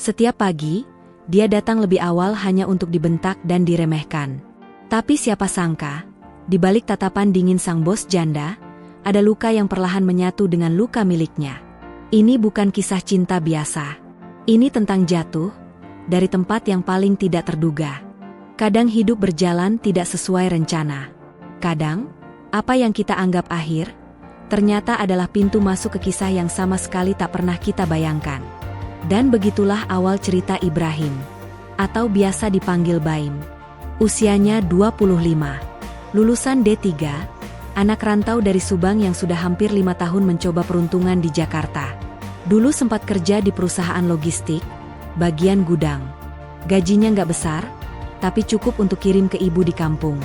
Setiap pagi, dia datang lebih awal hanya untuk dibentak dan diremehkan. Tapi siapa sangka, di balik tatapan dingin sang bos janda, ada luka yang perlahan menyatu dengan luka miliknya. Ini bukan kisah cinta biasa. Ini tentang jatuh dari tempat yang paling tidak terduga. Kadang hidup berjalan tidak sesuai rencana. Kadang, apa yang kita anggap akhir, ternyata adalah pintu masuk ke kisah yang sama sekali tak pernah kita bayangkan. Dan begitulah awal cerita Ibrahim, atau biasa dipanggil Baim. Usianya 25, lulusan D3, anak rantau dari Subang yang sudah hampir 5 tahun mencoba peruntungan di Jakarta. Dulu sempat kerja di perusahaan logistik, bagian gudang. Gajinya nggak besar, tapi cukup untuk kirim ke ibu di kampung.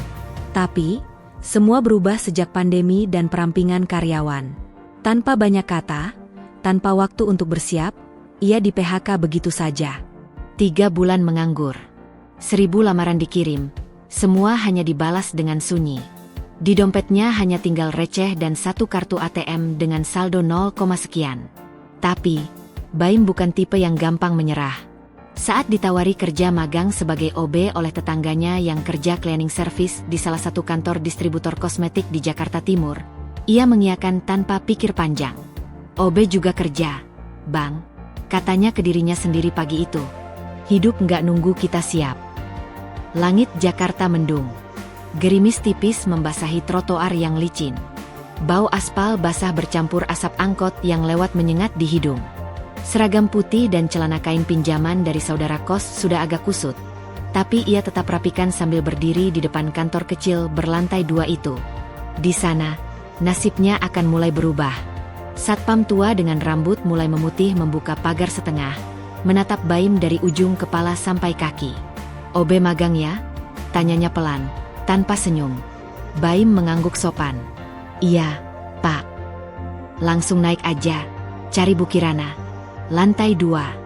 Tapi, semua berubah sejak pandemi dan perampingan karyawan. Tanpa banyak kata, tanpa waktu untuk bersiap, ia di PHK begitu saja. 3 bulan menganggur. 1000 lamaran dikirim, semua hanya dibalas dengan sunyi. Di dompetnya hanya tinggal receh dan 1 kartu ATM dengan saldo 0, sekian. Tapi, Baim bukan tipe yang gampang menyerah. Saat ditawari kerja magang sebagai OB oleh tetangganya yang kerja cleaning service di salah satu kantor distributor kosmetik di Jakarta Timur, ia mengiyakan tanpa pikir panjang. OB juga kerja, Bang, katanya ke dirinya sendiri pagi itu. Hidup nggak nunggu kita siap. Langit Jakarta mendung. Gerimis tipis membasahi trotoar yang licin. Bau aspal basah bercampur asap angkot yang lewat menyengat di hidung. Seragam putih dan celana kain pinjaman dari saudara kos sudah agak kusut. Tapi ia tetap rapikan sambil berdiri di depan kantor kecil berlantai 2 itu. Di sana, nasibnya akan mulai berubah. Satpam tua dengan rambut mulai memutih membuka pagar setengah, menatap Baim dari ujung kepala sampai kaki. "OB magang ya?" tanyanya pelan, tanpa senyum. Baim mengangguk sopan. "Iya, Pak." "Langsung naik aja, cari Bu Kirana. Lantai 2.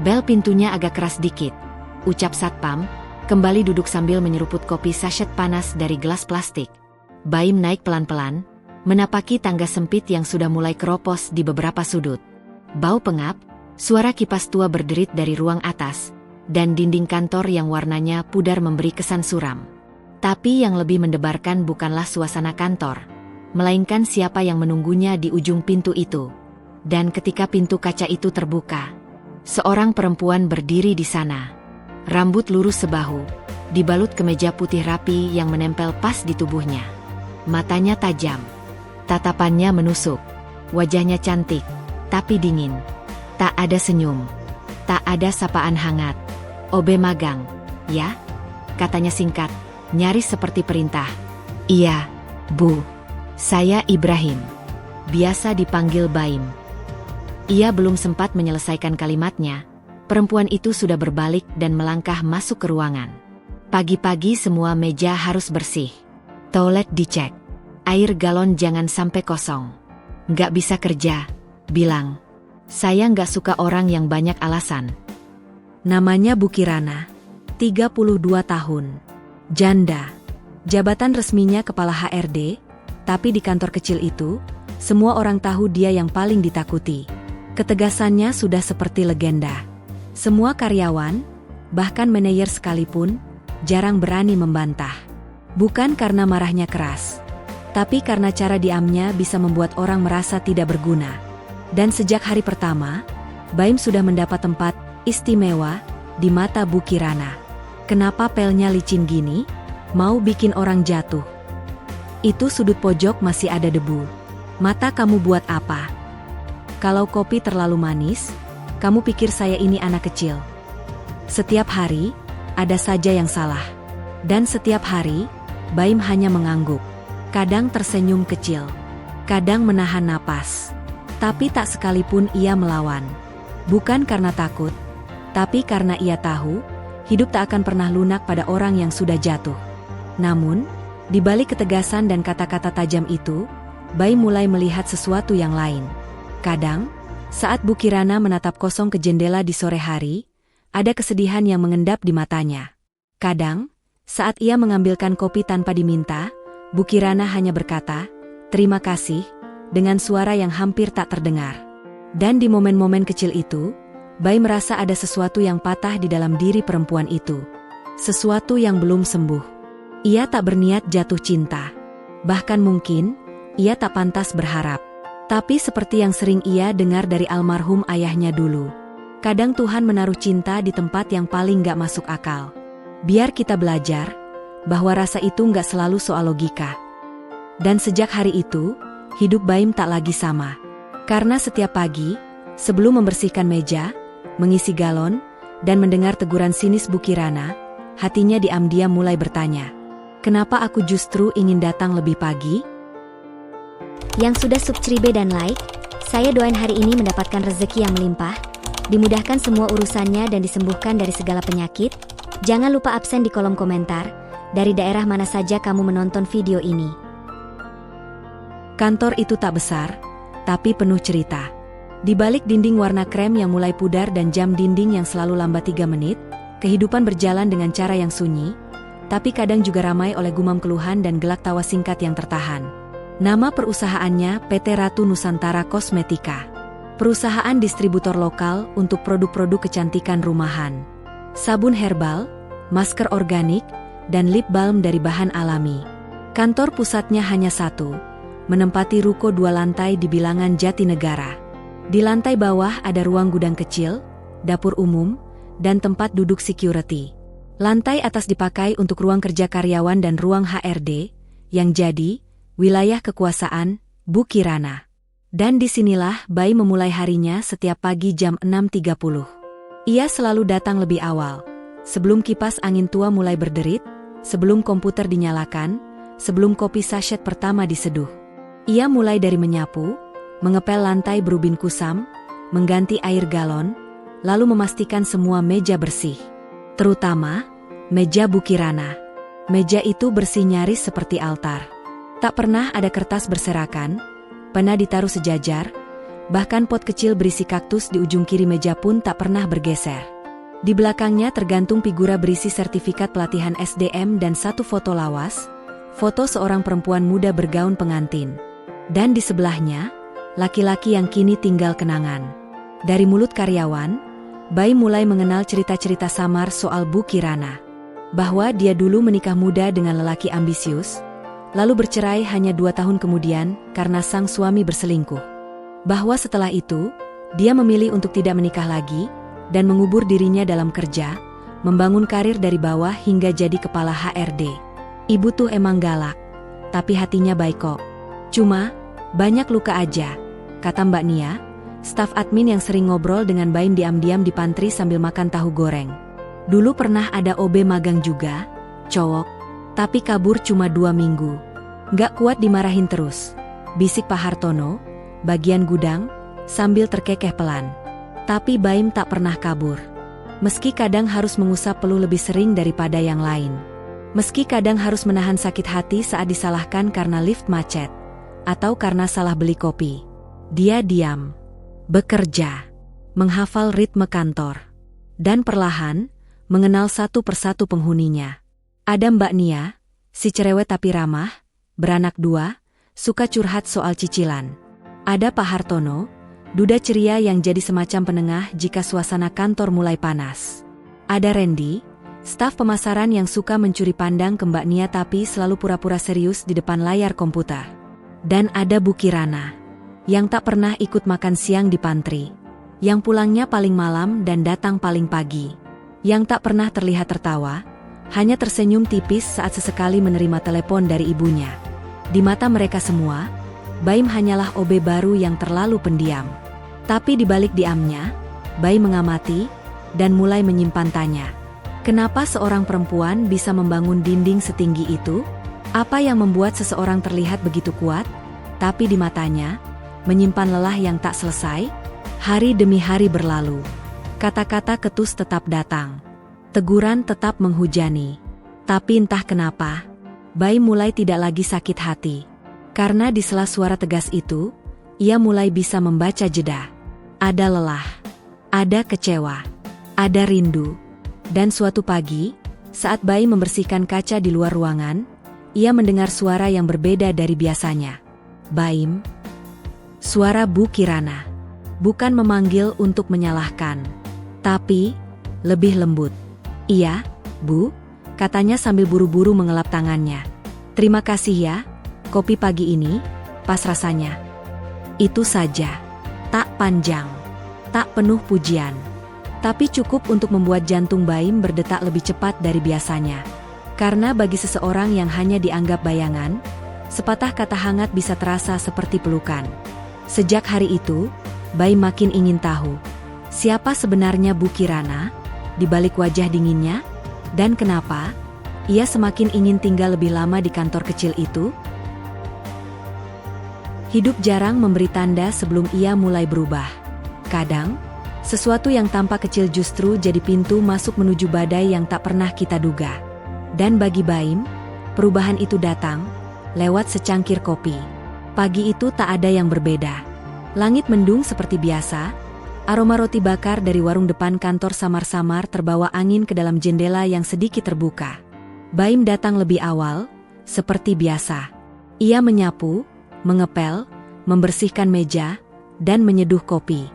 Bel pintunya agak keras dikit, ucap Satpam, kembali duduk sambil menyeruput kopi sachet panas dari gelas plastik. Baim naik pelan-pelan, menapaki tangga sempit yang sudah mulai keropos di beberapa sudut. Bau pengap, suara kipas tua berderit dari ruang atas, dan dinding kantor yang warnanya pudar memberi kesan suram. Tapi yang lebih mendebarkan bukanlah suasana kantor, melainkan siapa yang menunggunya di ujung pintu itu. Dan ketika pintu kaca itu terbuka, seorang perempuan berdiri di sana. Rambut lurus sebahu, dibalut kemeja putih rapi yang menempel pas di tubuhnya. Matanya tajam, tatapannya menusuk, wajahnya cantik, tapi dingin. Tak ada senyum, tak ada sapaan hangat. "OB magang, ya?" katanya singkat, nyaris seperti perintah. "Iya, Bu. Saya Ibrahim. Biasa dipanggil Baim." Ia belum sempat menyelesaikan kalimatnya, perempuan itu sudah berbalik dan melangkah masuk ke ruangan. Pagi-pagi semua meja harus bersih. Toilet dicek. Air galon jangan sampai kosong. "Nggak bisa kerja," bilang. "Saya nggak suka orang yang banyak alasan." Namanya Bu Kirana, 32 tahun. Janda. Jabatan resminya kepala HRD, tapi di kantor kecil itu, semua orang tahu dia yang paling ditakuti. Ketegasannya sudah seperti legenda. Semua karyawan, bahkan manajer sekalipun, jarang berani membantah. Bukan karena marahnya keras, tapi karena cara diamnya bisa membuat orang merasa tidak berguna. Dan sejak hari pertama, Baim sudah mendapat tempat istimewa di mata Bu Kirana. Kenapa pelnya licin gini? Mau bikin orang jatuh. Itu sudut pojok masih ada debu. Mata kamu buat apa? Kalau kopi terlalu manis, kamu pikir saya ini anak kecil. Setiap hari, ada saja yang salah. Dan setiap hari, Baim hanya mengangguk. Kadang tersenyum kecil. Kadang menahan napas. Tapi tak sekalipun ia melawan. Bukan karena takut, tapi karena ia tahu, hidup tak akan pernah lunak pada orang yang sudah jatuh. Namun, di balik ketegasan dan kata-kata tajam itu, Baim mulai melihat sesuatu yang lain. Kadang, saat Bu Kirana menatap kosong ke jendela di sore hari, ada kesedihan yang mengendap di matanya. Kadang, saat ia mengambilkan kopi tanpa diminta, Bu Kirana hanya berkata, "Terima kasih," dengan suara yang hampir tak terdengar. Dan di momen-momen kecil itu, Baim merasa ada sesuatu yang patah di dalam diri perempuan itu. Sesuatu yang belum sembuh. Ia tak berniat jatuh cinta. Bahkan mungkin, ia tak pantas berharap. Tapi seperti yang sering ia dengar dari almarhum ayahnya dulu. Kadang Tuhan menaruh cinta di tempat yang paling gak masuk akal. Biar kita belajar, bahwa rasa itu gak selalu soal logika. Dan sejak hari itu, hidup Baim tak lagi sama. Karena setiap pagi, sebelum membersihkan meja, mengisi galon, dan mendengar teguran sinis Bu Kirana, hatinya diam-diam mulai bertanya, kenapa aku justru ingin datang lebih pagi? Yang sudah subscribe dan like, saya doain hari ini mendapatkan rezeki yang melimpah, dimudahkan semua urusannya dan disembuhkan dari segala penyakit. Jangan lupa absen di kolom komentar, dari daerah mana saja kamu menonton video ini. Kantor itu tak besar, tapi penuh cerita. Di balik dinding warna krem yang mulai pudar dan jam dinding yang selalu lambat 3 menit, kehidupan berjalan dengan cara yang sunyi, tapi kadang juga ramai oleh gumam keluhan dan gelak tawa singkat yang tertahan. Nama perusahaannya PT Ratu Nusantara Kosmetika. Perusahaan distributor lokal untuk produk-produk kecantikan rumahan. Sabun herbal, masker organik, dan lip balm dari bahan alami. Kantor pusatnya hanya satu, menempati ruko 2 lantai di bilangan Jatinegara. Di lantai bawah ada ruang gudang kecil, dapur umum, dan tempat duduk security. Lantai atas dipakai untuk ruang kerja karyawan dan ruang HRD, yang jadi wilayah kekuasaan Bu Kirana. Dan disinilah Baim memulai harinya setiap pagi jam 6.30. Ia selalu datang lebih awal, sebelum kipas angin tua mulai berderit, sebelum komputer dinyalakan, sebelum kopi sachet pertama diseduh. Ia mulai dari menyapu, mengepel lantai berubin kusam, mengganti air galon, lalu memastikan semua meja bersih. Terutama, meja Bu Kirana. Meja itu bersih nyaris seperti altar. Tak pernah ada kertas berserakan, pena ditaruh sejajar, bahkan pot kecil berisi kaktus di ujung kiri meja pun tak pernah bergeser. Di belakangnya tergantung figura berisi sertifikat pelatihan SDM dan 1 foto lawas, foto seorang perempuan muda bergaun pengantin. Dan di sebelahnya, laki-laki yang kini tinggal kenangan. Dari mulut karyawan, Baim mulai mengenal cerita-cerita samar soal Bu Kirana. Bahwa dia dulu menikah muda dengan lelaki ambisius, lalu bercerai hanya 2 tahun kemudian karena sang suami berselingkuh. Bahwa setelah itu, dia memilih untuk tidak menikah lagi, dan mengubur dirinya dalam kerja, membangun karir dari bawah hingga jadi kepala HRD. Ibu tuh emang galak, tapi hatinya baik kok. Cuma, banyak luka aja, kata Mbak Nia, staf admin yang sering ngobrol dengan Baim diam-diam di pantry sambil makan tahu goreng. Dulu pernah ada OB magang juga, cowok, tapi kabur cuma 2 minggu. Gak kuat dimarahin terus, bisik Pak Hartono, bagian gudang, sambil terkekeh pelan. Tapi Baim tak pernah kabur. Meski kadang harus mengusap peluh lebih sering daripada yang lain. Meski kadang harus menahan sakit hati saat disalahkan karena lift macet. Atau karena salah beli kopi. Dia diam, bekerja, menghafal ritme kantor, dan perlahan mengenal satu persatu penghuninya. Ada Mbak Nia, si cerewet tapi ramah, beranak 2, suka curhat soal cicilan. Ada Pak Hartono, duda ceria yang jadi semacam penengah jika suasana kantor mulai panas. Ada Randy, staf pemasaran yang suka mencuri pandang ke Mbak Nia tapi selalu pura-pura serius di depan layar komputer. Dan ada Bu Kirana, yang tak pernah ikut makan siang di pantry, yang pulangnya paling malam dan datang paling pagi, yang tak pernah terlihat tertawa, hanya tersenyum tipis saat sesekali menerima telepon dari ibunya. Di mata mereka semua, Baim hanyalah OB baru yang terlalu pendiam. Tapi di balik diamnya, Baim mengamati, dan mulai menyimpan tanya. Kenapa seorang perempuan bisa membangun dinding setinggi itu? Apa yang membuat seseorang terlihat begitu kuat, tapi di matanya, menyimpan lelah yang tak selesai? Hari demi hari berlalu. Kata-kata ketus tetap datang. Teguran tetap menghujani. Tapi entah kenapa, Baim mulai tidak lagi sakit hati. Karena di sela suara tegas itu, ia mulai bisa membaca jeda. Ada lelah, ada kecewa, ada rindu. Dan suatu pagi, saat Baim membersihkan kaca di luar ruangan, ia mendengar suara yang berbeda dari biasanya. Baim. Suara Bu Kirana. Bukan memanggil untuk menyalahkan. tapi lebih lembut. "Iya, Bu," katanya sambil buru-buru mengelap tangannya. "Terima kasih ya, kopi pagi ini, pas rasanya." Itu saja. Tak panjang, tak penuh pujian, tapi cukup untuk membuat jantung Baim berdetak lebih cepat dari biasanya. Karena bagi seseorang yang hanya dianggap bayangan, sepatah kata hangat bisa terasa seperti pelukan. Sejak hari itu, Baim makin ingin tahu, siapa sebenarnya Bu Kirana, di balik wajah dinginnya, dan kenapa ia semakin ingin tinggal lebih lama di kantor kecil itu. Hidup jarang memberi tanda sebelum ia mulai berubah. Kadang, sesuatu yang tampak kecil justru jadi pintu masuk menuju badai yang tak pernah kita duga. Dan bagi Baim, perubahan itu datang lewat secangkir kopi. Pagi itu tak ada yang berbeda. Langit mendung seperti biasa, aroma roti bakar dari warung depan kantor samar-samar terbawa angin ke dalam jendela yang sedikit terbuka. Baim datang lebih awal, seperti biasa. Ia menyapu, mengepel, membersihkan meja, dan menyeduh kopi.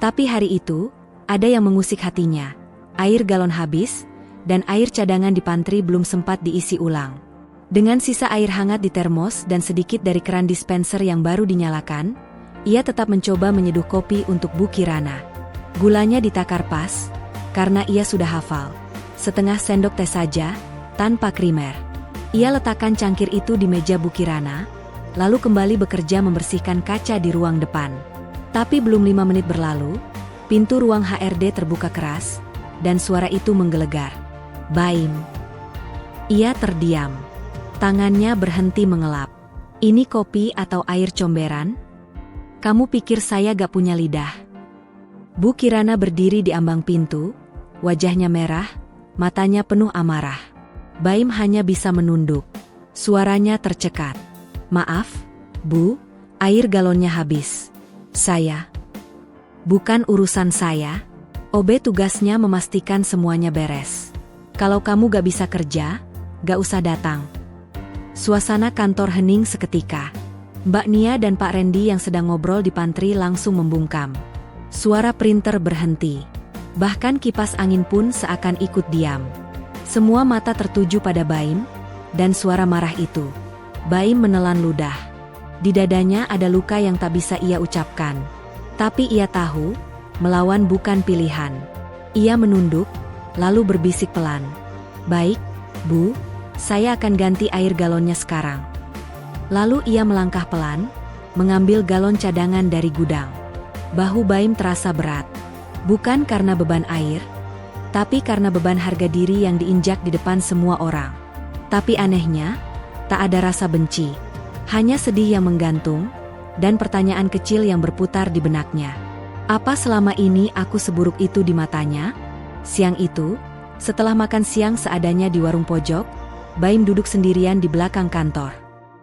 Tapi hari itu, ada yang mengusik hatinya. Air galon habis, dan air cadangan di pantry belum sempat diisi ulang. Dengan sisa air hangat di termos dan sedikit dari keran dispenser yang baru dinyalakan, ia tetap mencoba menyeduh kopi untuk Bu Kirana. Gulanya ditakar pas, karena ia sudah hafal. Setengah sendok teh saja, tanpa krimer. Ia letakkan cangkir itu di meja Bu Kirana, lalu kembali bekerja membersihkan kaca di ruang depan. Tapi belum 5 menit berlalu, pintu ruang HRD terbuka keras, dan suara itu menggelegar. "Baim." Ia terdiam. Tangannya berhenti mengelap. "Ini kopi atau air comberan? Kamu pikir saya gak punya lidah?" Bu Kirana berdiri di ambang pintu, wajahnya merah, matanya penuh amarah. Baim hanya bisa menunduk. Suaranya tercekat. "Maaf, Bu, air galonnya habis." "Saya?" "Bukan urusan saya. OB tugasnya memastikan semuanya beres. Kalau kamu gak bisa kerja, gak usah datang." Suasana kantor hening seketika. Mbak Nia dan Pak Randy yang sedang ngobrol di pantry langsung membungkam. Suara printer berhenti. Bahkan kipas angin pun seakan ikut diam. Semua mata tertuju pada Baim, dan suara marah itu. Baim menelan ludah. Di dadanya ada luka yang tak bisa ia ucapkan. Tapi ia tahu, melawan bukan pilihan. Ia menunduk, lalu berbisik pelan. "Baik, Bu, saya akan ganti air galonnya sekarang." Lalu ia melangkah pelan, mengambil galon cadangan dari gudang. Bahu Baim terasa berat. Bukan karena beban air, tapi karena beban harga diri yang diinjak di depan semua orang. Tapi anehnya, tak ada rasa benci. Hanya sedih yang menggantung, dan pertanyaan kecil yang berputar di benaknya. Apa selama ini aku seburuk itu di matanya? Siang itu, setelah makan siang seadanya di warung pojok, Baim duduk sendirian di belakang kantor.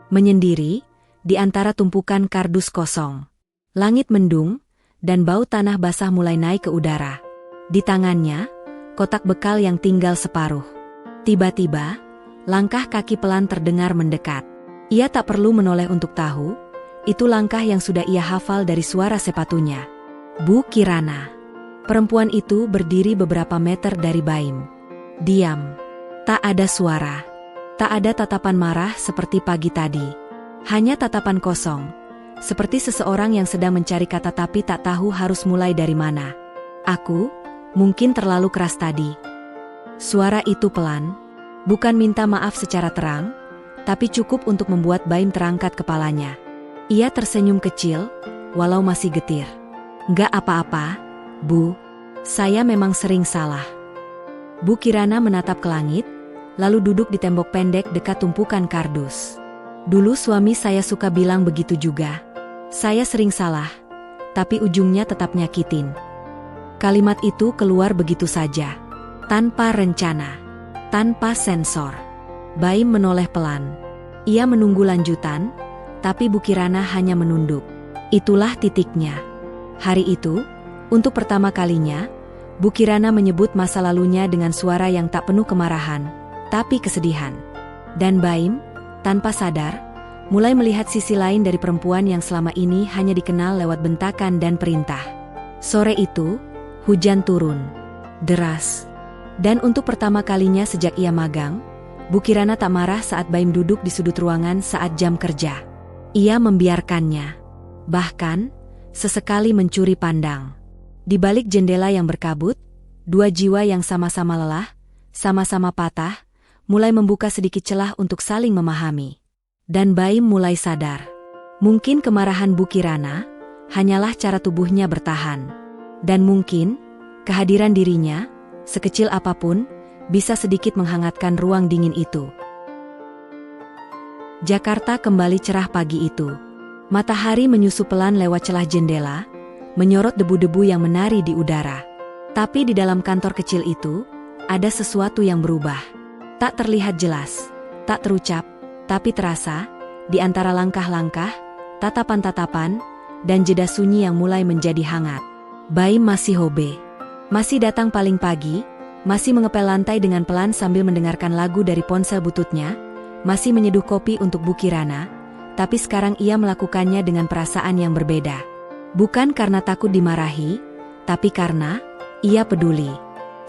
Menyendiri, di antara tumpukan kardus kosong. Langit mendung, dan bau tanah basah mulai naik ke udara. Di tangannya, kotak bekal yang tinggal separuh. Tiba-tiba, langkah kaki pelan terdengar mendekat. Ia tak perlu menoleh untuk tahu, itu langkah yang sudah ia hafal dari suara sepatunya. Bu Kirana. Perempuan itu berdiri beberapa meter dari Baim. Diam. Tak ada suara. Tak ada tatapan marah seperti pagi tadi. Hanya tatapan kosong. Seperti seseorang yang sedang mencari kata tapi tak tahu harus mulai dari mana. "Aku, mungkin terlalu keras tadi." Suara itu pelan. Bukan minta maaf secara terang, tapi cukup untuk membuat Baim terangkat kepalanya. Ia tersenyum kecil, walau masih getir. "Nggak apa-apa, Bu. Saya memang sering salah." Bu Kirana menatap ke langit, lalu duduk di tembok pendek dekat tumpukan kardus. "Dulu suami saya suka bilang begitu juga. Saya sering salah, tapi ujungnya tetap nyakitin." Kalimat itu keluar begitu saja, tanpa rencana, tanpa sensor. Baim menoleh pelan. Ia menunggu lanjutan, tapi Bu Kirana hanya menunduk. Itulah titiknya. Hari itu, untuk pertama kalinya, Bu Kirana menyebut masa lalunya dengan suara yang tak penuh kemarahan, tapi kesedihan. Dan Baim, tanpa sadar, mulai melihat sisi lain dari perempuan yang selama ini hanya dikenal lewat bentakan dan perintah. Sore itu, hujan turun. Deras. Dan untuk pertama kalinya sejak ia magang, Bu Kirana tak marah saat Baim duduk di sudut ruangan saat jam kerja. Ia membiarkannya. Bahkan, sesekali mencuri pandang. Di balik jendela yang berkabut, dua jiwa yang sama-sama lelah, sama-sama patah, mulai membuka sedikit celah untuk saling memahami. Dan Baim mulai sadar. Mungkin kemarahan Bu Kirana hanyalah cara tubuhnya bertahan. Dan mungkin, kehadiran dirinya, sekecil apapun, bisa sedikit menghangatkan ruang dingin itu. Jakarta kembali cerah pagi itu. Matahari menyusup pelan lewat celah jendela, menyorot debu-debu yang menari di udara. Tapi di dalam kantor kecil itu, ada sesuatu yang berubah. Tak terlihat jelas, tak terucap, tapi terasa, di antara langkah-langkah, tatapan-tatapan, dan jeda sunyi yang mulai menjadi hangat. Baim masih hobe. Masih datang paling pagi, masih mengepel lantai dengan pelan sambil mendengarkan lagu dari ponsel bututnya, masih menyeduh kopi untuk Bu Kirana, tapi sekarang ia melakukannya dengan perasaan yang berbeda. Bukan karena takut dimarahi, tapi karena ia peduli.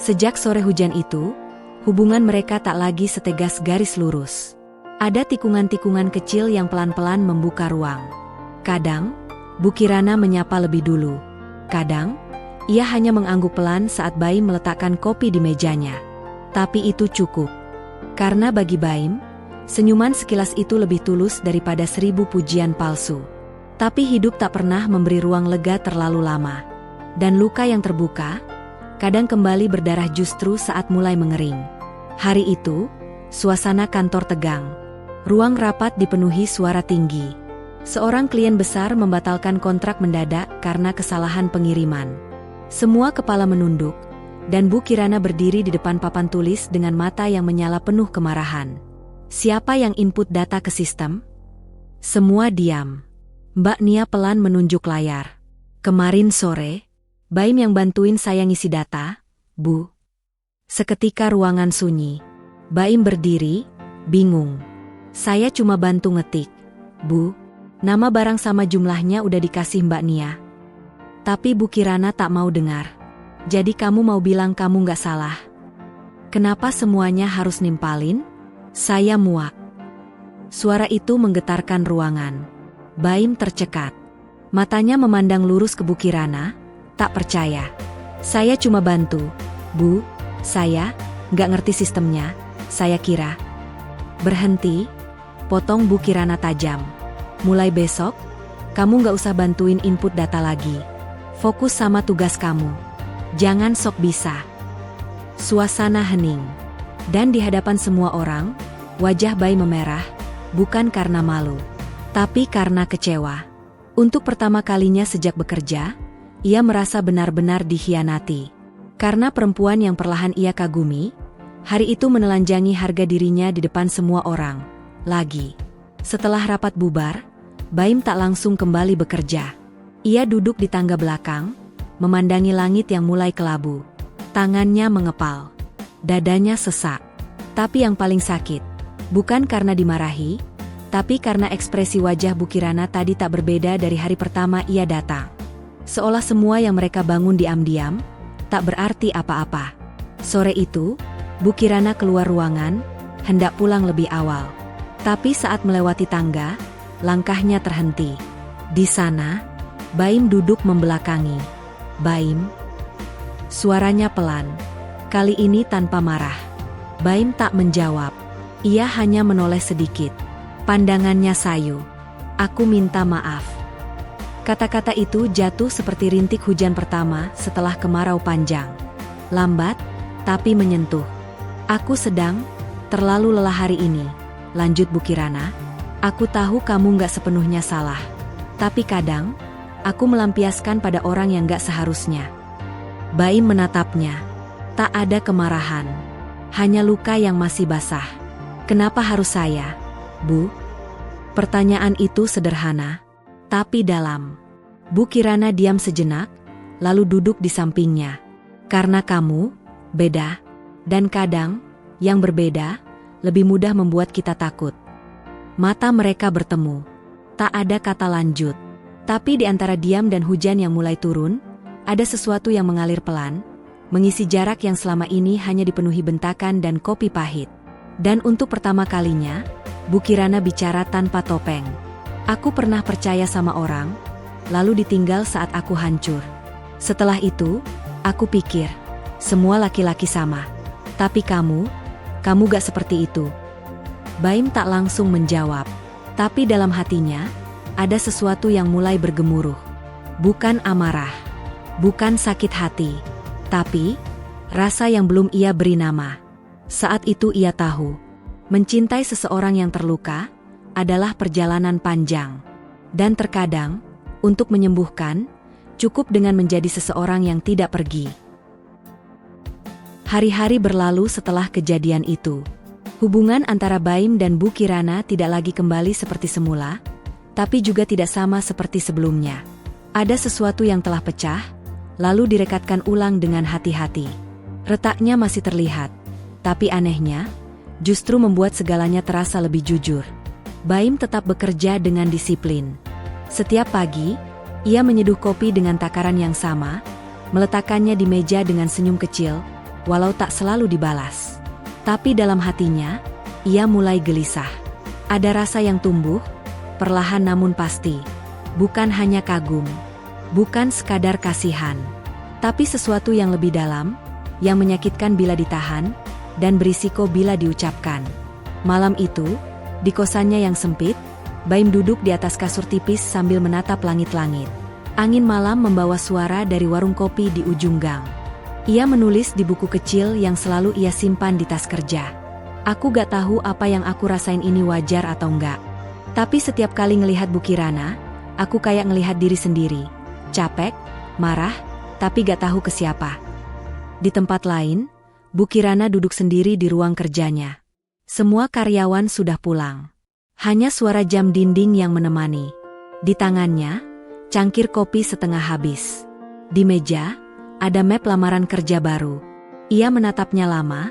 Sejak sore hujan itu, hubungan mereka tak lagi setegas garis lurus. Ada tikungan-tikungan kecil yang pelan-pelan membuka ruang. Kadang, Bu Kirana menyapa lebih dulu. Kadang, ia hanya mengangguk pelan saat Baim meletakkan kopi di mejanya. Tapi itu cukup. Karena bagi Baim, senyuman sekilas itu lebih tulus daripada 1000 pujian palsu. Tapi hidup tak pernah memberi ruang lega terlalu lama. Dan luka yang terbuka, kadang kembali berdarah justru saat mulai mengering. Hari itu, suasana kantor tegang. Ruang rapat dipenuhi suara tinggi. Seorang klien besar membatalkan kontrak mendadak karena kesalahan pengiriman. Semua kepala menunduk, dan Bu Kirana berdiri di depan papan tulis dengan mata yang menyala penuh kemarahan. Siapa yang input data ke sistem? Semua diam. Mbak Nia pelan menunjuk layar. Kemarin sore, Baim yang bantuin saya ngisi data, Bu. Seketika ruangan sunyi. Baim berdiri, bingung. Saya cuma bantu ngetik, Bu. Nama barang sama jumlahnya udah dikasih Mbak Nia. Tapi Bu Kirana tak mau dengar. Jadi kamu mau bilang kamu nggak salah? Kenapa semuanya harus nimpalin? Saya muak. Suara itu menggetarkan ruangan. Baim tercekat. Matanya memandang lurus ke Bu Kirana, tak percaya. Saya cuma bantu, Bu. Saya nggak ngerti sistemnya, saya kira. Berhenti, potong Bu Kirana tajam. Mulai besok, kamu nggak usah bantuin input data lagi. Fokus sama tugas kamu. Jangan sok bisa. Suasana hening. Dan di hadapan semua orang, wajah Baim memerah, bukan karena malu, tapi karena kecewa. Untuk pertama kalinya sejak bekerja, ia merasa benar-benar dikhianati. Karena perempuan yang perlahan ia kagumi, hari itu menelanjangi harga dirinya di depan semua orang. Lagi. Setelah rapat bubar, Baim tak langsung kembali bekerja. Ia duduk di tangga belakang, memandangi langit yang mulai kelabu. Tangannya mengepal. Dadanya sesak. Tapi yang paling sakit, bukan karena dimarahi, tapi karena ekspresi wajah Bu Kirana tadi tak berbeda dari hari pertama ia datang. Seolah semua yang mereka bangun diam-diam, tak berarti apa-apa. Sore itu, Bu Kirana keluar ruangan, hendak pulang lebih awal. Tapi saat melewati tangga, langkahnya terhenti. Di sana, Baim duduk membelakangi. Baim. Suaranya pelan. Kali ini tanpa marah. Baim tak menjawab. Ia hanya menoleh sedikit. Pandangannya sayu. Aku minta maaf. Kata-kata itu jatuh seperti rintik hujan pertama setelah kemarau panjang. Lambat, tapi menyentuh. Aku sedang terlalu lelah hari ini, lanjut Bu Kirana. Aku tahu kamu nggak sepenuhnya salah. Tapi kadang, aku melampiaskan pada orang yang nggak seharusnya. Baim menatapnya. Tak ada kemarahan. Hanya luka yang masih basah. Kenapa harus saya, Bu? Pertanyaan itu sederhana, tapi dalam. Bu Kirana diam sejenak, lalu duduk di sampingnya. Karena kamu, beda. Dan kadang, yang berbeda, lebih mudah membuat kita takut. Mata mereka bertemu. Tak ada kata lanjut. Tapi di antara diam dan hujan yang mulai turun, ada sesuatu yang mengalir pelan, mengisi jarak yang selama ini hanya dipenuhi bentakan dan kopi pahit. Dan untuk pertama kalinya, Bu Kirana bicara tanpa topeng. Aku pernah percaya sama orang, lalu ditinggal saat aku hancur. Setelah itu, aku pikir, semua laki-laki sama. Tapi kamu gak seperti itu. Baim tak langsung menjawab. Tapi dalam hatinya, ada sesuatu yang mulai bergemuruh. Bukan amarah, bukan sakit hati, tapi rasa yang belum ia beri nama. Saat itu ia tahu, mencintai seseorang yang terluka adalah perjalanan panjang. Dan terkadang, untuk menyembuhkan, cukup dengan menjadi seseorang yang tidak pergi. Hari-hari berlalu setelah kejadian itu. Hubungan antara Baim dan Bu Kirana tidak lagi kembali seperti semula, tapi juga tidak sama seperti sebelumnya. Ada sesuatu yang telah pecah, lalu direkatkan ulang dengan hati-hati. Retaknya masih terlihat, tapi anehnya, justru membuat segalanya terasa lebih jujur. Baim tetap bekerja dengan disiplin. Setiap pagi, ia menyeduh kopi dengan takaran yang sama, meletakkannya di meja dengan senyum kecil, walau tak selalu dibalas. Tapi dalam hatinya, ia mulai gelisah. Ada rasa yang tumbuh, perlahan namun pasti. Bukan hanya kagum, bukan sekadar kasihan, tapi sesuatu yang lebih dalam, yang menyakitkan bila ditahan, dan berisiko bila diucapkan. Malam itu, di kosannya yang sempit, Baim duduk di atas kasur tipis sambil menatap langit-langit. Angin malam membawa suara dari warung kopi di ujung gang. Ia menulis di buku kecil yang selalu ia simpan di tas kerja. Aku gak tahu apa yang aku rasain ini wajar atau enggak. Tapi setiap kali ngelihat Bu Kirana, aku kayak ngelihat diri sendiri. Capek, marah, tapi gak tahu ke siapa. Di tempat lain, Bu Kirana duduk sendiri di ruang kerjanya. Semua karyawan sudah pulang. Hanya suara jam dinding yang menemani. Di tangannya, cangkir kopi setengah habis. Di meja, ada map lamaran kerja baru. Ia menatapnya lama,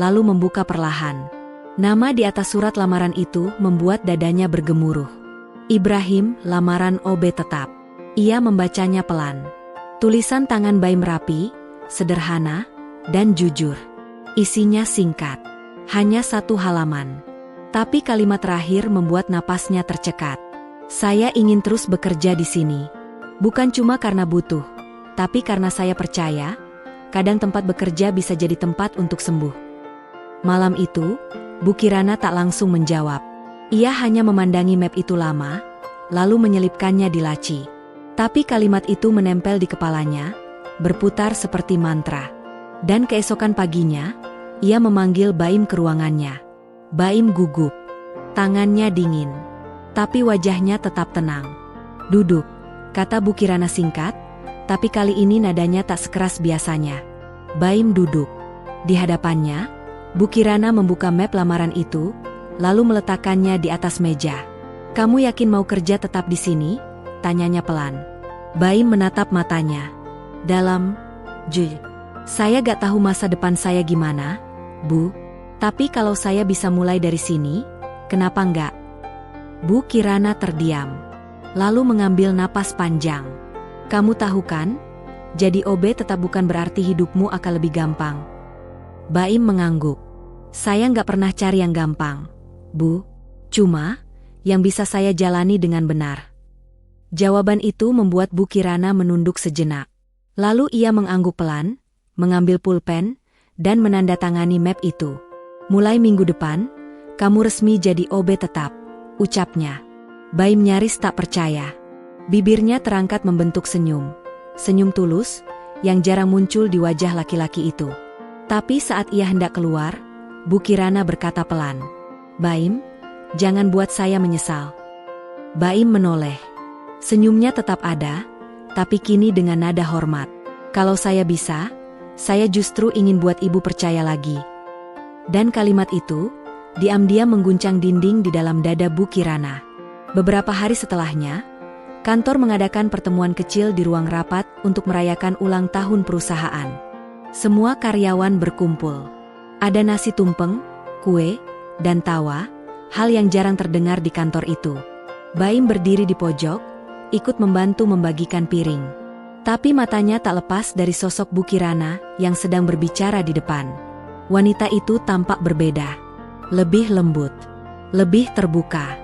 lalu membuka perlahan. Nama di atas surat lamaran itu membuat dadanya bergemuruh. Ibrahim, lamaran OB tetap. Ia membacanya pelan. Tulisan tangan Baim rapi, sederhana, dan jujur. Isinya singkat. Hanya 1 halaman. Tapi kalimat terakhir membuat napasnya tercekat. Saya ingin terus bekerja di sini. Bukan cuma karena butuh, tapi karena saya percaya, kadang tempat bekerja bisa jadi tempat untuk sembuh. Malam itu, Bu Kirana tak langsung menjawab. Ia hanya memandangi map itu lama, lalu menyelipkannya di laci. Tapi kalimat itu menempel di kepalanya, berputar seperti mantra. Dan keesokan paginya, ia memanggil Baim ke ruangannya. Baim gugup. Tangannya dingin. Tapi wajahnya tetap tenang. Duduk, kata Bu Kirana singkat, tapi kali ini nadanya tak sekeras biasanya. Baim duduk. Di hadapannya, Bu Kirana membuka map lamaran itu, lalu meletakkannya di atas meja. Kamu yakin mau kerja tetap di sini? Tanyanya pelan. Baim menatap matanya. Dalam, saya gak tahu masa depan saya gimana, Bu. Tapi kalau saya bisa mulai dari sini, kenapa enggak? Bu Kirana terdiam. Lalu mengambil napas panjang. Kamu tahu kan? Jadi OB tetap bukan berarti hidupmu akan lebih gampang. Baim mengangguk. Saya nggak pernah cari yang gampang, Bu. Cuma, yang bisa saya jalani dengan benar. Jawaban itu membuat Bu Kirana menunduk sejenak. Lalu ia mengangguk pelan, mengambil pulpen, dan menandatangani map itu. Mulai minggu depan, kamu resmi jadi OB tetap, ucapnya. Baim nyaris tak percaya. Bibirnya terangkat membentuk senyum. Senyum tulus, yang jarang muncul di wajah laki-laki itu. Tapi saat ia hendak keluar, Bu Kirana berkata pelan. Baim, jangan buat saya menyesal. Baim menoleh. Senyumnya tetap ada, tapi kini dengan nada hormat. Kalau saya bisa, saya justru ingin buat ibu percaya lagi. Dan kalimat itu, diam-diam mengguncang dinding di dalam dada Bu Kirana. Beberapa hari setelahnya, kantor mengadakan pertemuan kecil di ruang rapat untuk merayakan ulang tahun perusahaan. Semua karyawan berkumpul. Ada nasi tumpeng, kue, dan tawa, hal yang jarang terdengar di kantor itu. Baim berdiri di pojok, ikut membantu membagikan piring. Tapi matanya tak lepas dari sosok Bu Kirana yang sedang berbicara di depan. Wanita itu tampak berbeda. Lebih lembut. Lebih terbuka.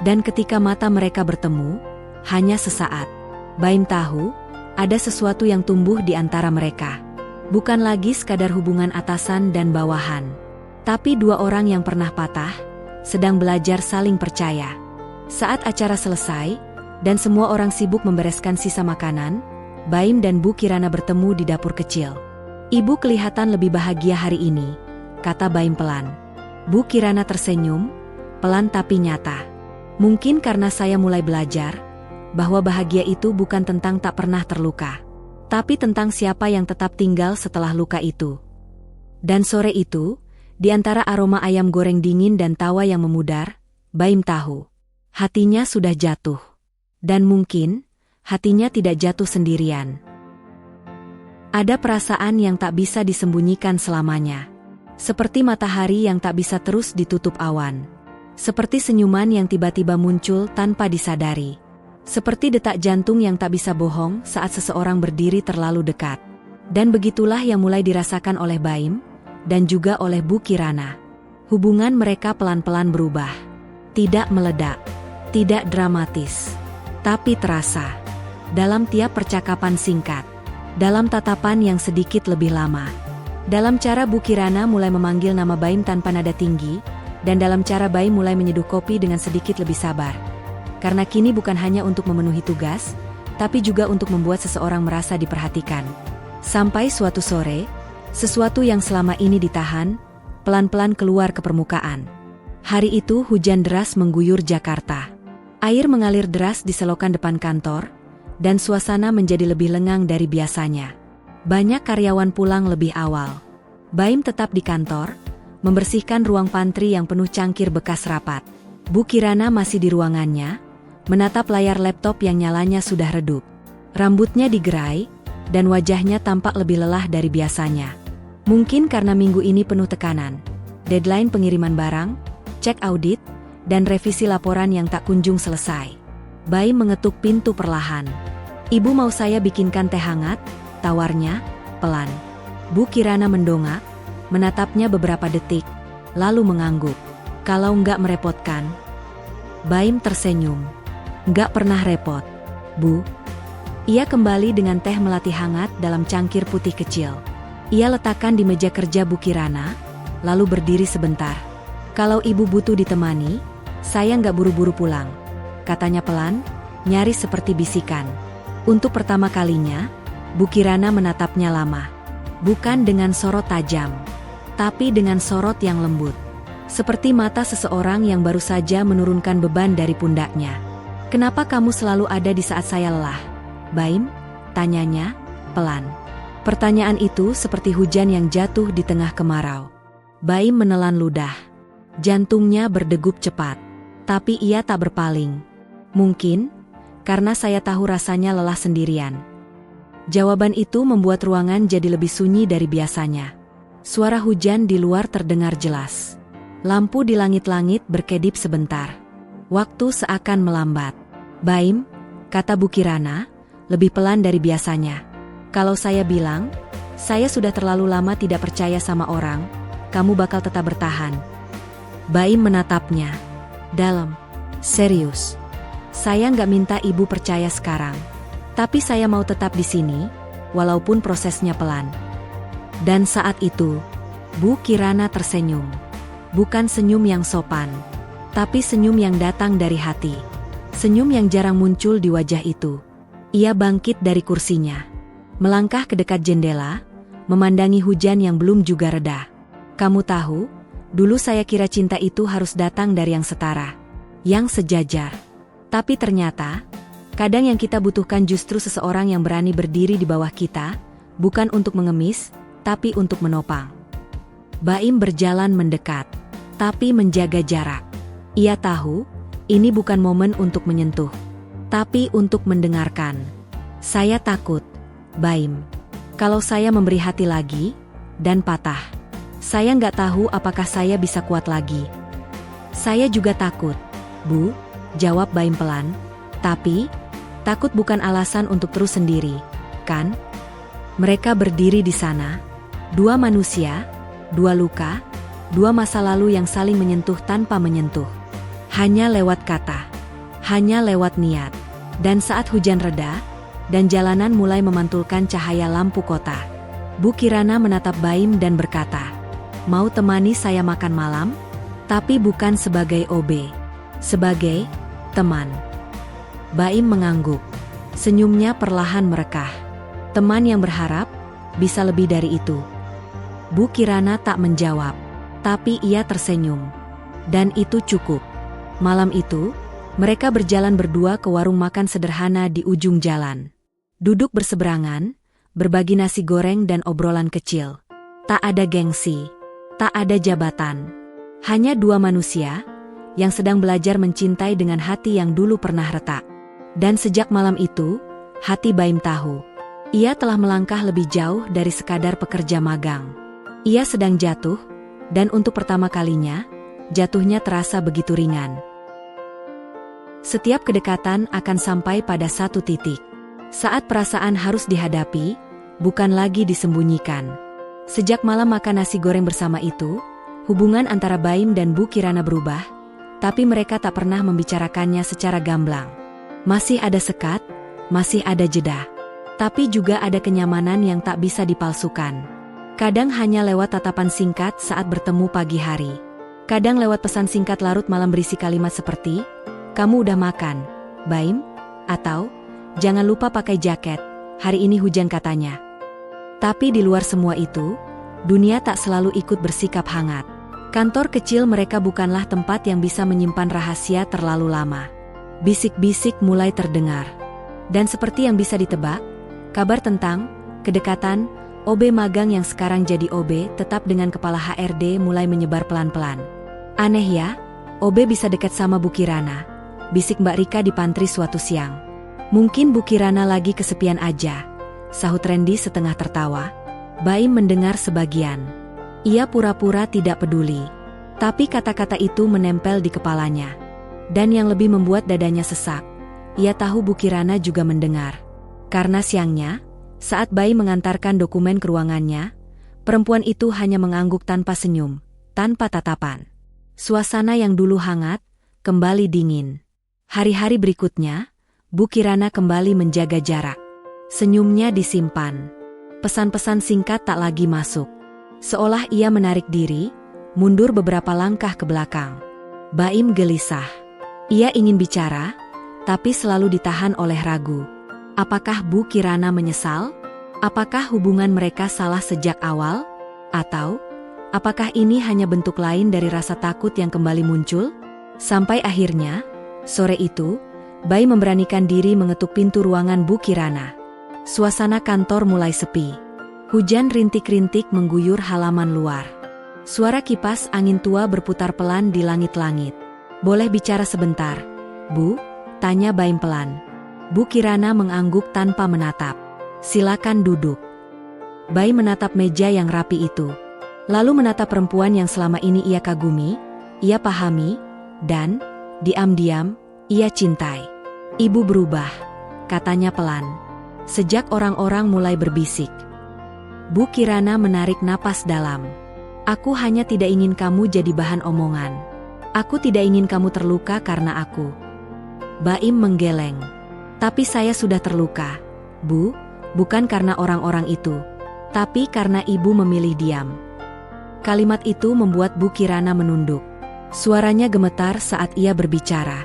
Dan ketika mata mereka bertemu, hanya sesaat, Baim tahu, ada sesuatu yang tumbuh di antara mereka. Bukan lagi sekadar hubungan atasan dan bawahan. Tapi dua orang yang pernah patah, sedang belajar saling percaya. Saat acara selesai, dan semua orang sibuk membereskan sisa makanan, Baim dan Bu Kirana bertemu di dapur kecil. "Ibu kelihatan lebih bahagia hari ini," kata Baim pelan. Bu Kirana tersenyum, pelan tapi nyata. "Mungkin karena saya mulai belajar, bahwa bahagia itu bukan tentang tak pernah terluka, tapi tentang siapa yang tetap tinggal setelah luka itu." Dan sore itu, di antara aroma ayam goreng dingin dan tawa yang memudar, Baim tahu, hatinya sudah jatuh. Dan mungkin, hatinya tidak jatuh sendirian. Ada perasaan yang tak bisa disembunyikan selamanya. Seperti matahari yang tak bisa terus ditutup awan. Seperti senyuman yang tiba-tiba muncul tanpa disadari. Seperti detak jantung yang tak bisa bohong saat seseorang berdiri terlalu dekat. Dan begitulah yang mulai dirasakan oleh Baim, dan juga oleh Bu Kirana. Hubungan mereka pelan-pelan berubah. Tidak meledak, tidak dramatis, tapi terasa. Dalam tiap percakapan singkat, dalam tatapan yang sedikit lebih lama, dalam cara Bu Kirana mulai memanggil nama Baim tanpa nada tinggi, dan dalam cara Baim mulai menyeduh kopi dengan sedikit lebih sabar. Karena kini bukan hanya untuk memenuhi tugas, tapi juga untuk membuat seseorang merasa diperhatikan. Sampai suatu sore, sesuatu yang selama ini ditahan, pelan-pelan keluar ke permukaan. Hari itu hujan deras mengguyur Jakarta. Air mengalir deras di selokan depan kantor, dan suasana menjadi lebih lengang dari biasanya. Banyak karyawan pulang lebih awal. Baim tetap di kantor, membersihkan ruang pantry yang penuh cangkir bekas rapat. Bu Kirana masih di ruangannya, menatap layar laptop yang nyalanya sudah redup. Rambutnya digerai, dan wajahnya tampak lebih lelah dari biasanya. Mungkin karena minggu ini penuh tekanan. Deadline pengiriman barang, cek audit, dan revisi laporan yang tak kunjung selesai. Baim mengetuk pintu perlahan. "Ibu, mau saya bikinkan teh hangat?" tawarnya, pelan. Bu Kirana mendongak, menatapnya beberapa detik, lalu mengangguk. "Kalau nggak merepotkan." Baim tersenyum. "Nggak pernah repot, Bu." Ia kembali dengan teh melati hangat dalam cangkir putih kecil. Ia letakkan di meja kerja Bu Kirana, lalu berdiri sebentar. "Kalau ibu butuh ditemani, saya nggak buru-buru pulang," katanya pelan, nyaris seperti bisikan. Untuk pertama kalinya, Bu Kirana menatapnya lama. Bukan dengan sorot tajam, tapi dengan sorot yang lembut. Seperti mata seseorang yang baru saja menurunkan beban dari pundaknya. "Kenapa kamu selalu ada di saat saya lelah, Baim?" tanyanya, pelan. Pertanyaan itu seperti hujan yang jatuh di tengah kemarau. Baim menelan ludah. Jantungnya berdegup cepat. Tapi ia tak berpaling. "Mungkin, karena saya tahu rasanya lelah sendirian." Jawaban itu membuat ruangan jadi lebih sunyi dari biasanya. Suara hujan di luar terdengar jelas. Lampu di langit-langit berkedip sebentar. Waktu seakan melambat. "Baim," kata Bu Kirana, lebih pelan dari biasanya. "Kalau saya bilang, saya sudah terlalu lama tidak percaya sama orang, kamu bakal tetap bertahan." Baim menatapnya. Dalam. "Serius. Saya nggak minta ibu percaya sekarang. Tapi saya mau tetap di sini, walaupun prosesnya pelan." Dan saat itu, Bu Kirana tersenyum. Bukan senyum yang sopan, tapi senyum yang datang dari hati. Senyum yang jarang muncul di wajah itu. Ia bangkit dari kursinya. Melangkah ke dekat jendela, memandangi hujan yang belum juga reda. "Kamu tahu, dulu saya kira cinta itu harus datang dari yang setara, yang sejajar. Tapi ternyata, kadang yang kita butuhkan justru seseorang yang berani berdiri di bawah kita, bukan untuk mengemis, tapi untuk menopang." Baim berjalan mendekat, tapi menjaga jarak. Ia tahu, ini bukan momen untuk menyentuh, tapi untuk mendengarkan. "Saya takut, Baim. Kalau saya memberi hati lagi, dan patah, saya nggak tahu apakah saya bisa kuat lagi." "Saya juga takut, Bu," jawab Baim pelan. "Tapi, takut bukan alasan untuk terus sendiri. Kan? Mereka berdiri di sana. Dua manusia, dua luka, dua masa lalu yang saling menyentuh tanpa menyentuh. Hanya lewat kata. Hanya lewat niat. Dan saat hujan reda, dan jalanan mulai memantulkan cahaya lampu kota, Bu Kirana menatap Baim dan berkata, "Mau temani saya makan malam? Tapi bukan sebagai OB. Sebagai teman." Baim mengangguk. Senyumnya perlahan merekah. Teman yang berharap, bisa lebih dari itu. Bu Kirana tak menjawab. Tapi ia tersenyum. Dan itu cukup. Malam itu, mereka berjalan berdua ke warung makan sederhana di ujung jalan. Duduk berseberangan, berbagi nasi goreng dan obrolan kecil. Tak ada gengsi, tak ada jabatan. Hanya dua manusia yang sedang belajar mencintai dengan hati yang dulu pernah retak. Dan sejak malam itu, hati Baim tahu. Ia telah melangkah lebih jauh dari sekadar pekerja magang. Ia sedang jatuh, dan untuk pertama kalinya, jatuhnya terasa begitu ringan. Setiap kedekatan akan sampai pada satu titik. Saat perasaan harus dihadapi, bukan lagi disembunyikan. Sejak malam makan nasi goreng bersama itu, hubungan antara Baim dan Bu Kirana berubah, tapi mereka tak pernah membicarakannya secara gamblang. Masih ada sekat, masih ada jeda. Tapi juga ada kenyamanan yang tak bisa dipalsukan. Kadang hanya lewat tatapan singkat saat bertemu pagi hari. Kadang lewat pesan singkat larut malam berisi kalimat seperti, "Kamu udah makan, Baim?" Atau, "Jangan lupa pakai jaket, hari ini hujan katanya." Tapi di luar semua itu, dunia tak selalu ikut bersikap hangat. Kantor kecil mereka bukanlah tempat yang bisa menyimpan rahasia terlalu lama. Bisik-bisik mulai terdengar. Dan seperti yang bisa ditebak, kabar tentang kedekatan OB magang yang sekarang jadi OB tetap dengan kepala HRD mulai menyebar pelan-pelan. "Aneh ya, OB bisa dekat sama Bu Kirana," bisik Mbak Rika di pantry suatu siang. "Mungkin Bu Kirana lagi kesepian aja," sahut Randy setengah tertawa. Baim mendengar sebagian. Ia pura-pura tidak peduli. Tapi kata-kata itu menempel di kepalanya. Dan yang lebih membuat dadanya sesak, ia tahu Bu Kirana juga mendengar. Karena siangnya, saat Baim mengantarkan dokumen ke ruangannya, perempuan itu hanya mengangguk tanpa senyum, tanpa tatapan. Suasana yang dulu hangat, kembali dingin. Hari-hari berikutnya, Bu Kirana kembali menjaga jarak. Senyumnya disimpan. Pesan-pesan singkat tak lagi masuk. Seolah ia menarik diri, mundur beberapa langkah ke belakang. Baim gelisah. Ia ingin bicara, tapi selalu ditahan oleh ragu. Apakah Bu Kirana menyesal? Apakah hubungan mereka salah sejak awal? Atau, apakah ini hanya bentuk lain dari rasa takut yang kembali muncul? Sampai akhirnya, sore itu, Baim memberanikan diri mengetuk pintu ruangan Bu Kirana. Suasana kantor mulai sepi. Hujan rintik-rintik mengguyur halaman luar. Suara kipas angin tua berputar pelan di langit-langit. "Boleh bicara sebentar, Bu?" tanya Baim pelan. Bu Kirana mengangguk tanpa menatap. "Silakan duduk." Baim menatap meja yang rapi itu. Lalu menatap perempuan yang selama ini ia kagumi, ia pahami, dan, diam-diam, ia cintai. "Ibu berubah," katanya pelan. Sejak orang-orang mulai berbisik. Bu Kirana menarik napas dalam. "Aku hanya tidak ingin kamu jadi bahan omongan. Aku tidak ingin kamu terluka karena aku." Baim menggeleng. "Tapi saya sudah terluka, Bu, bukan karena orang-orang itu, tapi karena ibu memilih diam." Kalimat itu membuat Bu Kirana menunduk. Suaranya gemetar saat ia berbicara.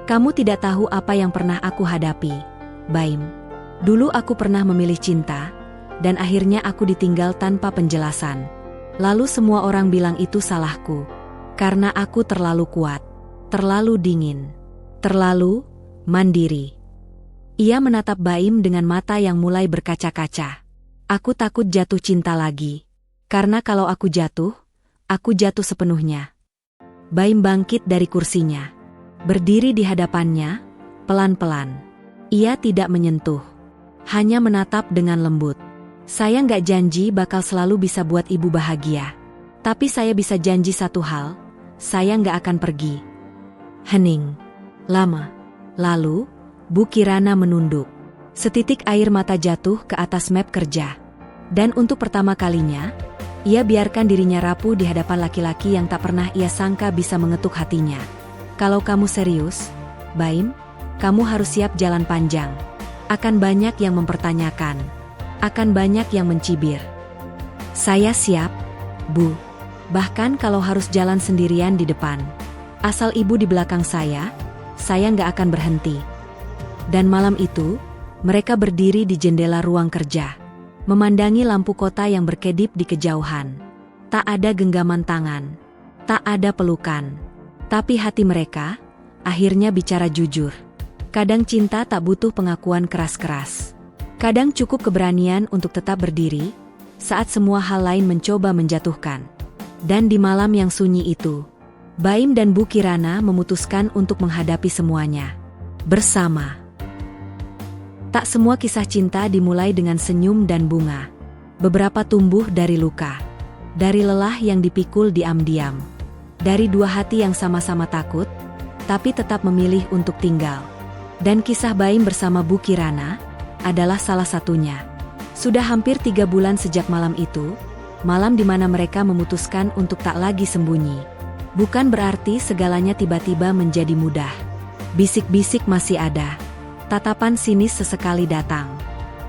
"Kamu tidak tahu apa yang pernah aku hadapi, Baim. Dulu aku pernah memilih cinta, dan akhirnya aku ditinggal tanpa penjelasan. Lalu semua orang bilang itu salahku. Karena aku terlalu kuat, terlalu dingin, terlalu mandiri." Ia menatap Baim dengan mata yang mulai berkaca-kaca. "Aku takut jatuh cinta lagi. Karena kalau aku jatuh sepenuhnya." Baim bangkit dari kursinya. Berdiri di hadapannya, pelan-pelan. Ia tidak menyentuh. Hanya menatap dengan lembut. "Saya nggak janji bakal selalu bisa buat ibu bahagia. Tapi saya bisa janji satu hal, saya nggak akan pergi." Hening. Lama. Lalu, Bu Kirana menunduk. Setitik air mata jatuh ke atas map kerja. Dan untuk pertama kalinya, ia biarkan dirinya rapuh di hadapan laki-laki yang tak pernah ia sangka bisa mengetuk hatinya. Kalau kamu serius, Baim, kamu harus siap jalan panjang. Akan banyak yang mempertanyakan. Akan banyak yang mencibir. Saya siap, Bu. Bahkan kalau harus jalan sendirian di depan. Asal ibu di belakang saya nggak akan berhenti. Dan malam itu, mereka berdiri di jendela ruang kerja. Memandangi lampu kota yang berkedip di kejauhan. Tak ada genggaman tangan. Tak ada pelukan. Tapi hati mereka, akhirnya bicara jujur. Kadang cinta tak butuh pengakuan keras-keras. Kadang cukup keberanian untuk tetap berdiri, saat semua hal lain mencoba menjatuhkan. Dan di malam yang sunyi itu, Baim dan Bu Kirana memutuskan untuk menghadapi semuanya. Bersama. Tak semua kisah cinta dimulai dengan senyum dan bunga. Beberapa tumbuh dari luka. Dari lelah yang dipikul diam-diam. Dari dua hati yang sama-sama takut, tapi tetap memilih untuk tinggal. Dan kisah Baim bersama Bu Kirana adalah salah satunya. Sudah hampir 3 bulan sejak malam itu, malam di mana mereka memutuskan untuk tak lagi sembunyi. Bukan berarti segalanya tiba-tiba menjadi mudah. Bisik-bisik masih ada. Tatapan sinis sesekali datang.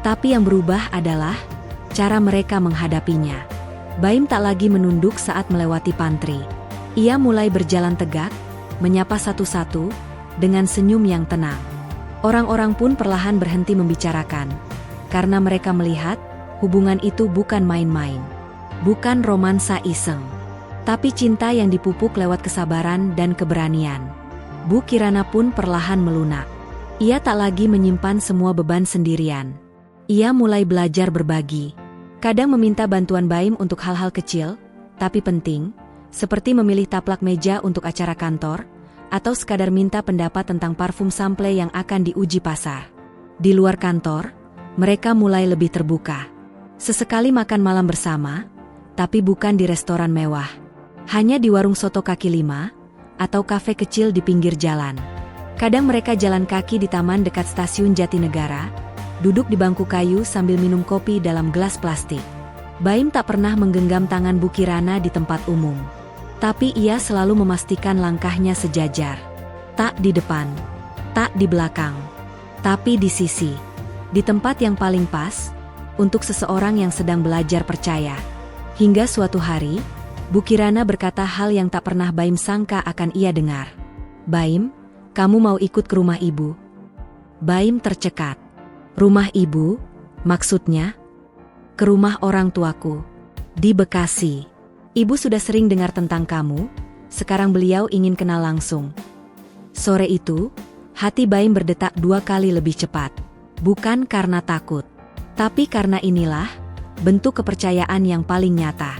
Tapi yang berubah adalah cara mereka menghadapinya. Baim tak lagi menunduk saat melewati pantry. Ia mulai berjalan tegak, menyapa satu-satu, dengan senyum yang tenang. Orang-orang pun perlahan berhenti membicarakan. Karena mereka melihat, hubungan itu bukan main-main. Bukan romansa iseng. Tapi cinta yang dipupuk lewat kesabaran dan keberanian. Bu Kirana pun perlahan melunak. Ia tak lagi menyimpan semua beban sendirian. Ia mulai belajar berbagi. Kadang meminta bantuan Baim untuk hal-hal kecil, tapi penting, seperti memilih taplak meja untuk acara kantor, atau sekadar minta pendapat tentang parfum sample yang akan diuji pasar. Di luar kantor, mereka mulai lebih terbuka. Sesekali makan malam bersama, tapi bukan di restoran mewah. Hanya di warung soto kaki lima, atau kafe kecil di pinggir jalan. Kadang mereka jalan kaki di taman dekat stasiun Jatinegara, duduk di bangku kayu sambil minum kopi dalam gelas plastik. Baim tak pernah menggenggam tangan Bu Kirana di tempat umum. Tapi ia selalu memastikan langkahnya sejajar. Tak di depan, tak di belakang, tapi di sisi. Di tempat yang paling pas, untuk seseorang yang sedang belajar percaya. Hingga suatu hari, Bu Kirana berkata hal yang tak pernah Baim sangka akan ia dengar. Baim, kamu mau ikut ke rumah ibu? Baim tercekat. Rumah ibu? Maksudnya? Ke rumah orang tuaku. Di Bekasi. Ibu sudah sering dengar tentang kamu, sekarang beliau ingin kenal langsung. Sore itu, hati Baim berdetak 2 kali lebih cepat. Bukan karena takut, tapi karena inilah bentuk kepercayaan yang paling nyata.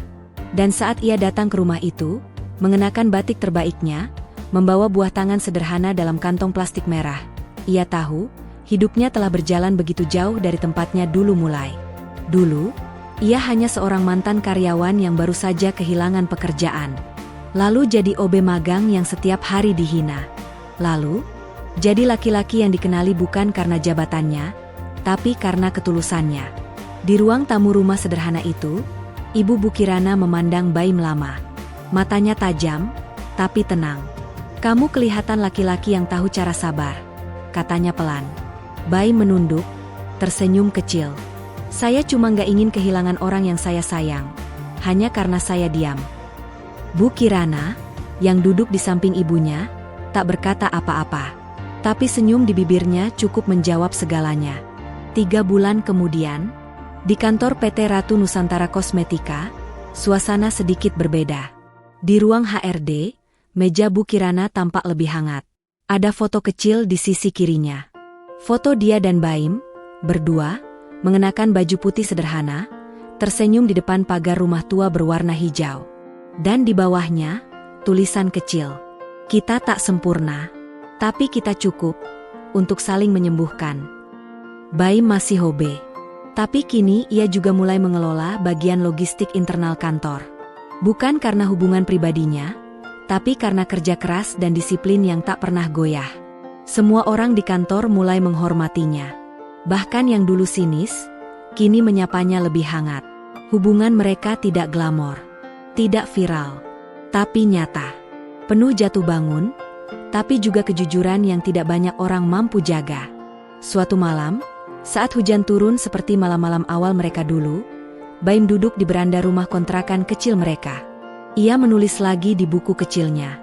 Dan saat ia datang ke rumah itu, mengenakan batik terbaiknya, membawa buah tangan sederhana dalam kantong plastik merah, ia tahu, hidupnya telah berjalan begitu jauh dari tempatnya dulu mulai. Dulu, ia hanya seorang mantan karyawan yang baru saja kehilangan pekerjaan. Lalu jadi OB magang yang setiap hari dihina. Lalu, jadi laki-laki yang dikenali bukan karena jabatannya, tapi karena ketulusannya. Di ruang tamu rumah sederhana itu, Ibu Bu Kirana memandang Baim lama. Matanya tajam, tapi tenang. Kamu kelihatan laki-laki yang tahu cara sabar, katanya pelan. Baim menunduk, tersenyum kecil. Saya cuma gak ingin kehilangan orang yang saya sayang, hanya karena saya diam. Bu Kirana, yang duduk di samping ibunya, tak berkata apa-apa. Tapi senyum di bibirnya cukup menjawab segalanya. 3 bulan kemudian, di kantor PT Ratu Nusantara Kosmetika, suasana sedikit berbeda. Di ruang HRD, meja Bu Kirana tampak lebih hangat. Ada foto kecil di sisi kirinya. Foto dia dan Baim, berdua, mengenakan baju putih sederhana, tersenyum di depan pagar rumah tua berwarna hijau. Dan di bawahnya, tulisan kecil. Kita tak sempurna, tapi kita cukup untuk saling menyembuhkan. Baim masih hobe. Tapi kini ia juga mulai mengelola bagian logistik internal kantor. Bukan karena hubungan pribadinya, tapi karena kerja keras dan disiplin yang tak pernah goyah. Semua orang di kantor mulai menghormatinya. Bahkan yang dulu sinis, kini menyapanya lebih hangat. Hubungan mereka tidak glamor, tidak viral, tapi nyata. Penuh jatuh bangun, tapi juga kejujuran yang tidak banyak orang mampu jaga. Suatu malam, saat hujan turun seperti malam-malam awal mereka dulu, Baim duduk di beranda rumah kontrakan kecil mereka. Ia menulis lagi di buku kecilnya.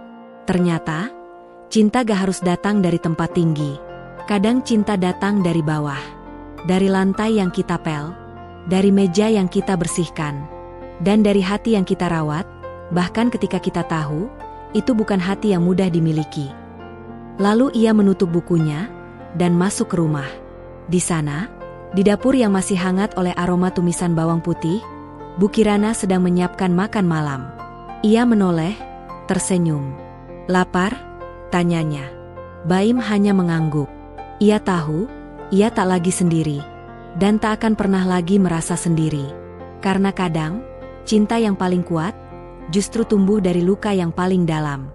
Ternyata, cinta gak harus datang dari tempat tinggi. Kadang cinta datang dari bawah. Dari lantai yang kita pel, dari meja yang kita bersihkan, dan dari hati yang kita rawat, bahkan ketika kita tahu, itu bukan hati yang mudah dimiliki. Lalu ia menutup bukunya, dan masuk ke rumah. Di sana, di dapur yang masih hangat oleh aroma tumisan bawang putih, Bu Kirana sedang menyiapkan makan malam. Ia menoleh, tersenyum. "Lapar?" tanyanya. Baim hanya mengangguk. Ia tahu, ia tak lagi sendiri. Dan tak akan pernah lagi merasa sendiri. Karena kadang, cinta yang paling kuat, justru tumbuh dari luka yang paling dalam.